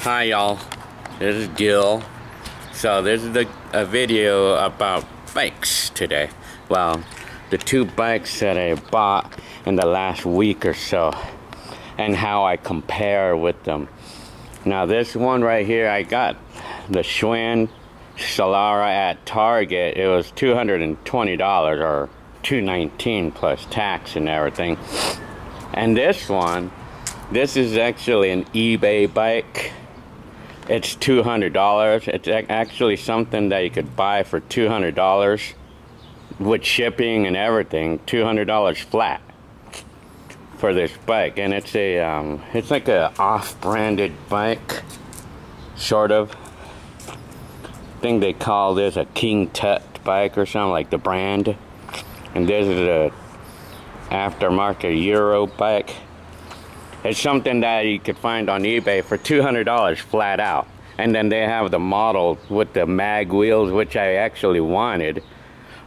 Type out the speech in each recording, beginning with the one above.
Hi y'all, this is Gil. So this is a video about bikes today. Well, the two bikes that I bought in the last week or so and how I compare with them. Now this one right here, I got the Schwinn Solara at Target. It was $220 or $219 plus tax and everything. And this one, this is actually an eBay bike. It's $200. It's actually something that you could buy for $200 with shipping and everything. $200 flat for this bike, and it's a it's like a off-branded bike, sort of. I think they call this a King Tut bike or something, like the brand. And this is a aftermarket Eurobike. It's something that you could find on eBay for $200 flat out. And then they have the model with the mag wheels, which I actually wanted.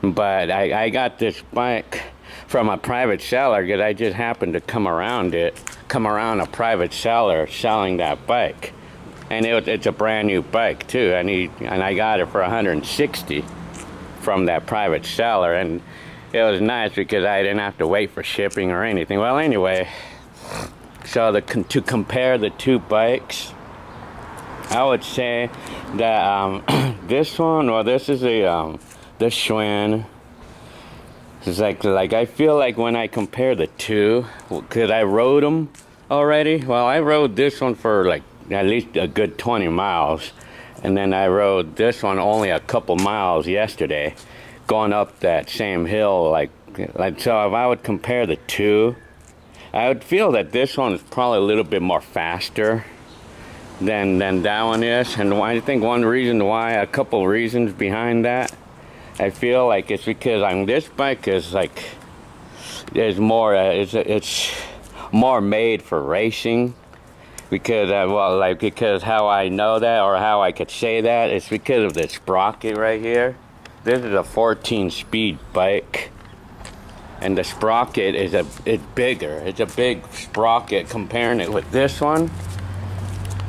But I got this bike from a private seller because I just happened to come around a private seller selling that bike. And it's a brand new bike too. And I got it for $160 from that private seller. And it was nice because I didn't have to wait for shipping or anything. Well, anyway. So to compare the two bikes, I would say that this one, well, this is the Schwinn. It's like I feel like when I compare the two, because I rode them already. Well, I rode this one for like at least a good 20 miles, and then I rode this one only a couple miles yesterday, going up that same hill. Like so, if I would compare the two, I would feel that this one is probably a little bit more faster than that one is. And I think a couple reasons behind that, I feel like it's because this bike is like, it's more made for racing. Because, because how I know that, or how I could say that, is because of this sprocket right here. This is a 14-speed bike. And the sprocket is bigger. It's a big sprocket comparing it with this one.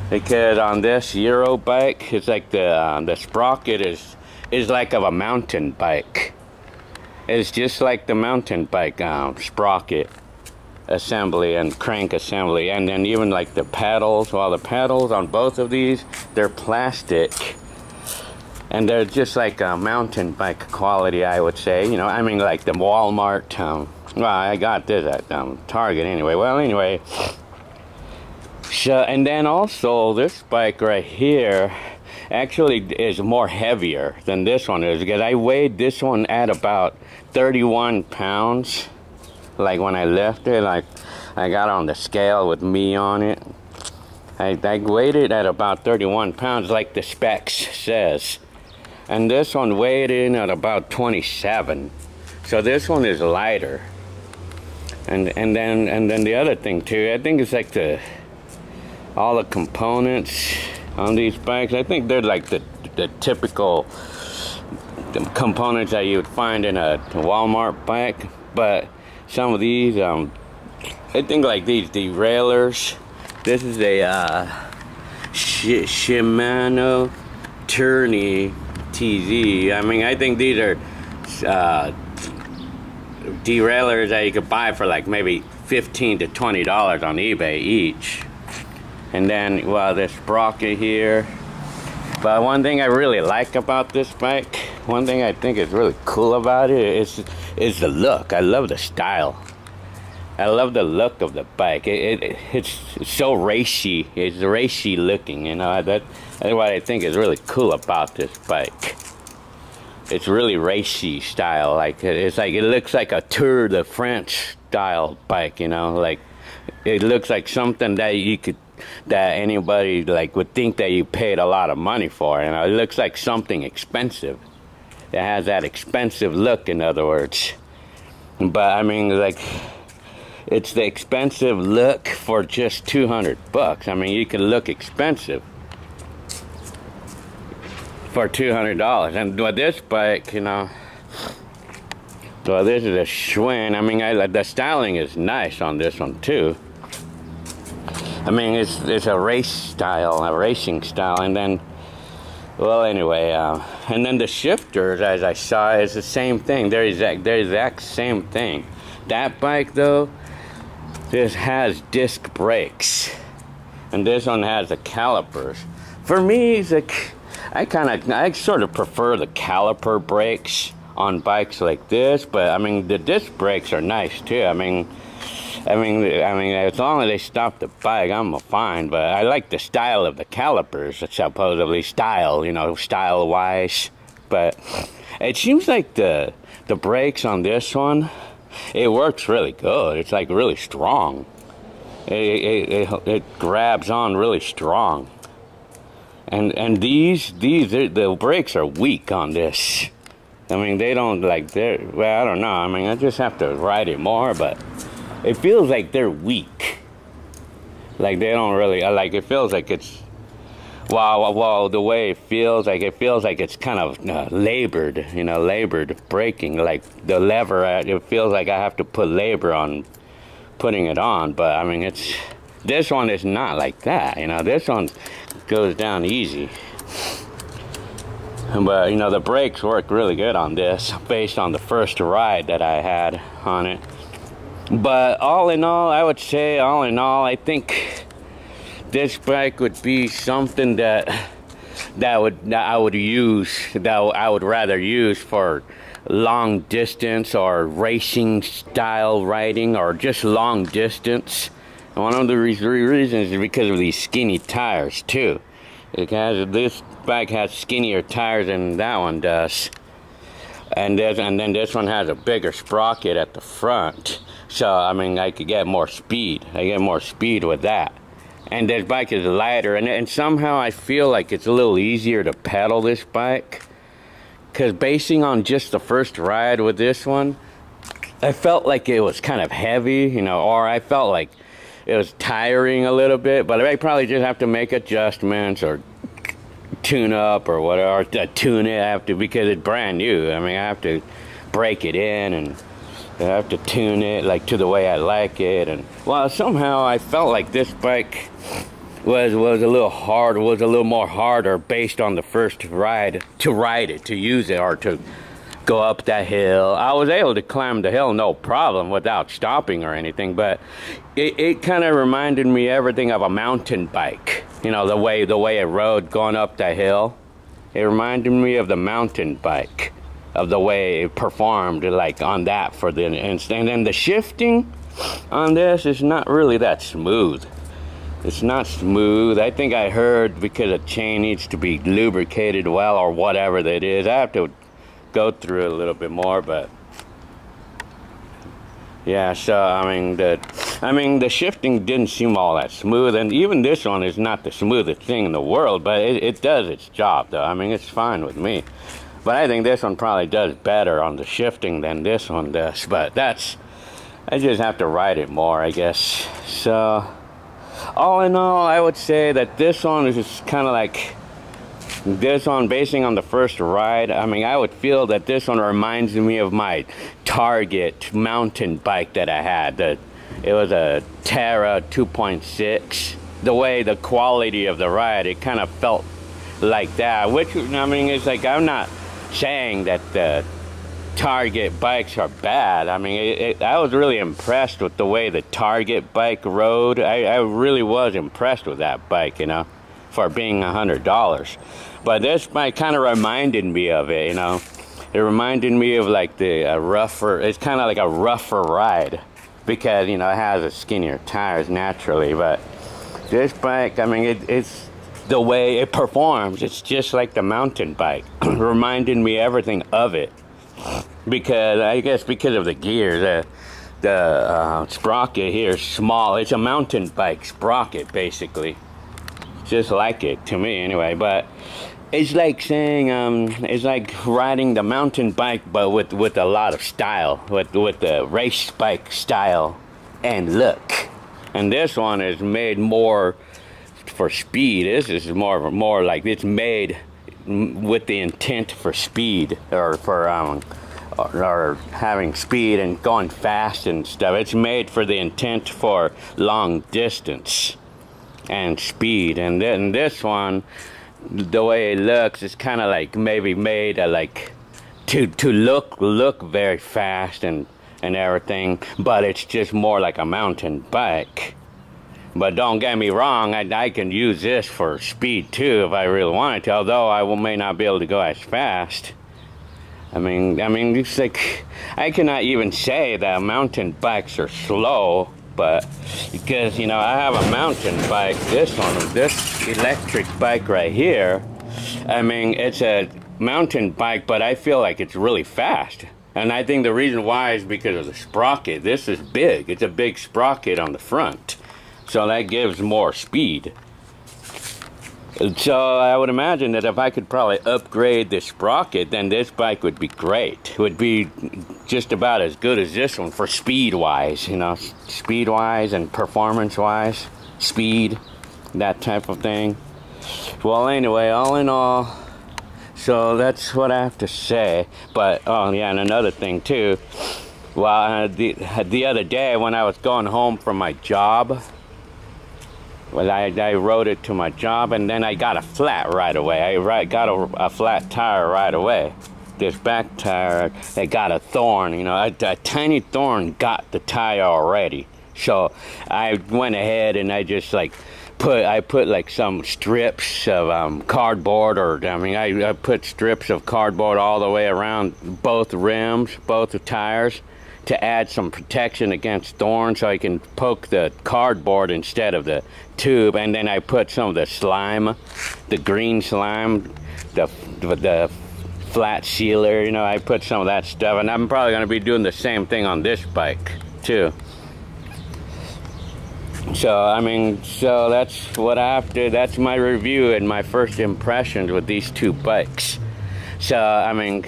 Because on this Eurobike, it's like the sprocket is like of a mountain bike. It's just like the mountain bike sprocket assembly and crank assembly. And then even like the pedals, well, the pedals on both of these, they're plastic. And they're just like a mountain bike quality, I would say. You know, I mean, like the Walmart. Well, I got this at Target anyway. Well, anyway. So, and then also this bike right here actually is more heavier than this one is, because I weighed this one at about 31 pounds. Like when I left it, like I got on the scale with me on it. I weighed it at about 31 pounds, like the specs says. And this one weighed in at about 27. So this one is lighter. And then the other thing too, I think it's like all the components on these bikes, I think they're like the typical components that you would find in a Walmart bike. But some of these, I think like these derailleurs. This is a Shimano Tourney TZ. I mean, I think these are derailleurs that you could buy for like maybe $15 to $20 on eBay each. And then, well, this sprocket here. But one thing I really like about this bike, one thing I think is really cool about it is the look. I love the style. I love the look of the bike. It's so racy. It's racy looking, you know. That's what I think is really cool about this bike. It's really racy style. Like it looks like a Tour de France style bike, you know. Like it looks like something that anybody like would think that you paid a lot of money for. You know, it looks like something expensive. It has that expensive look, in other words. But I mean, like, it's the expensive look for just $200 bucks. I mean, you can look expensive for $200. And with this bike, you know, well, this is a Schwinn. I mean, the styling is nice on this one too. I mean, it's a race style, a racing style, and then, well, anyway, and then the shifters, as I saw, is the same thing. They're the exact same thing. That bike, though, this has disc brakes, and this one has the calipers. For me, I sort of prefer the caliper brakes on bikes like this, but I mean, the disc brakes are nice too. I mean, as long as they stop the bike, I'm fine. But I like the style of the calipers, supposedly style-wise. But it seems like the brakes on this one, it works really good. It's like really strong. It grabs on really strong. And the brakes are weak on this. I mean, they don't well, I don't know. I mean, I just have to ride it more, but it feels like they're weak. Like they don't really, it feels like it's, well, the way it feels like it's kind of labored, labored braking. Like the lever, it feels like I have to put labor on putting it on, but I mean, this one is not like that, this one goes down easy. But the brakes work really good on this based on the first ride that I had on it. But all in all, I would say, I think this bike would be something that I would rather use for long distance or racing style riding, or just long distance. And one of the reasons is because of these skinny tires too. This bike has skinnier tires than that one does, and then this one has a bigger sprocket at the front. So I mean, I could get more speed. I get more speed with that. And this bike is lighter, and somehow I feel like it's a little easier to pedal this bike, because basing on just the first ride with this one, I felt like it was kind of heavy, or I felt like it was tiring a little bit. But I probably just have to make adjustments or tune up or whatever, or tune it because it's brand new. I mean, I have to break it in, and I have to tune it like to the way I like it. And well, somehow I felt like this bike was a little more harder based on the first ride, to use it, or to go up that hill. I was able to climb the hill no problem without stopping or anything, but it kind of reminded me everything of a mountain bike. The way it rode going up that hill. It reminded me of the mountain bike, of the way it performed like on that for the instant. And then the shifting on this is not really that smooth. It's not smooth. I think I heard because the chain needs to be lubricated well, or whatever that is. I have to go through it a little bit more, but yeah. So I mean, the shifting didn't seem all that smooth, and even this one is not the smoothest thing in the world, but it does its job though. I mean, it's fine with me. But I think this one probably does better on the shifting than this one does. But I just have to ride it more, I guess. So all in all, I would say that this one is just kind of like this one, basing on the first ride. I mean, I would feel that this one reminds me of my Target mountain bike that I had. It was a Terra 2.6. The quality of the ride, it kind of felt like that. Which, I mean, it's like, I'm not saying that the Target bikes are bad. I mean, I was really impressed with the way the Target bike rode. I really was impressed with that bike, for being $100. But this bike kind of reminded me of it, It reminded me of like it's kind of like a rougher ride, because, it has a skinnier tires naturally. But this bike, I mean, it's the way it performs. It's just like the mountain bike. Reminded me everything of it. Because, I guess because of the gears, the sprocket here is small. It's a mountain bike sprocket, basically. Just like it, to me anyway. But it's like saying, it's like riding the mountain bike, but with a lot of style, with the race bike style and look. And this one is made more for speed. This is more like it's made with the intent for speed, or for or having speed and going fast and stuff. It's made for the intent for long distance. and speed. And then this one, the way it looks, is kind of like maybe made like to look very fast and everything, but it's just more like a mountain bike. But don't get me wrong, I can use this for speed too if I really wanted to, although I may not be able to go as fast. I mean, it's like, I cannot even say that mountain bikes are slow, but because, you know, I have a mountain bike, this electric bike right here. I mean, it's a mountain bike, but I feel like it's really fast. And I think the reason why is because of the sprocket. This is big. It's a big sprocket on the front. So that gives more speed. So I would imagine that if I could probably upgrade this sprocket, then this bike would be great. It would be just about as good as this one for speed-wise, you know, speed-wise and performance-wise, speed, that type of thing. Well, anyway, all in all, so that's what I have to say. But, oh yeah, and another thing too, well, the other day when I was going home from my job, well, I rode it to my job, and then I got a flat right away. I got a flat tire right away. This back tire, it got a thorn, you know, a tiny thorn got the tire already. So I went ahead and I just like put like some strips of cardboard, or I mean, I put strips of cardboard all the way around both rims, both the tires, to add some protection against thorns, so I can poke the cardboard instead of the tube. And then I put some of the slime, the green slime, the flat sealer, you know, I put some of that stuff, and I'm probably going to be doing the same thing on this bike too. So I mean, so that's what I have to, that's my review and my first impressions with these two bikes. So I mean,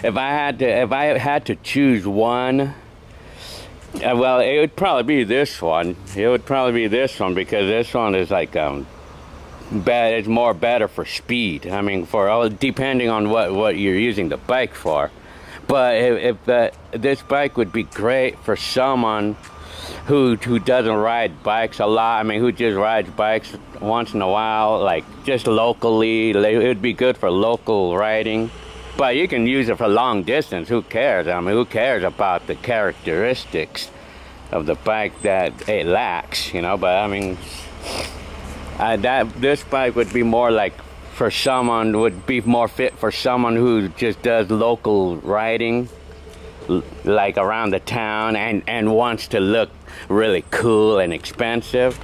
if I had to choose one, well, it would probably be this one. It would probably be this one, because this one is like it's more better for speed. I mean, for depending on what you're using the bike for. But if this bike would be great for someone who doesn't ride bikes a lot. I mean, who just rides bikes once in a while, like just locally. It would be good for local riding. But you can use it for long distance. Who cares? I mean, who cares about the characteristics of the bike that it lacks, you know? But I mean, this bike would be more like for someone, would be more fit for someone who just does local riding, like around the town, and wants to look really cool and expensive.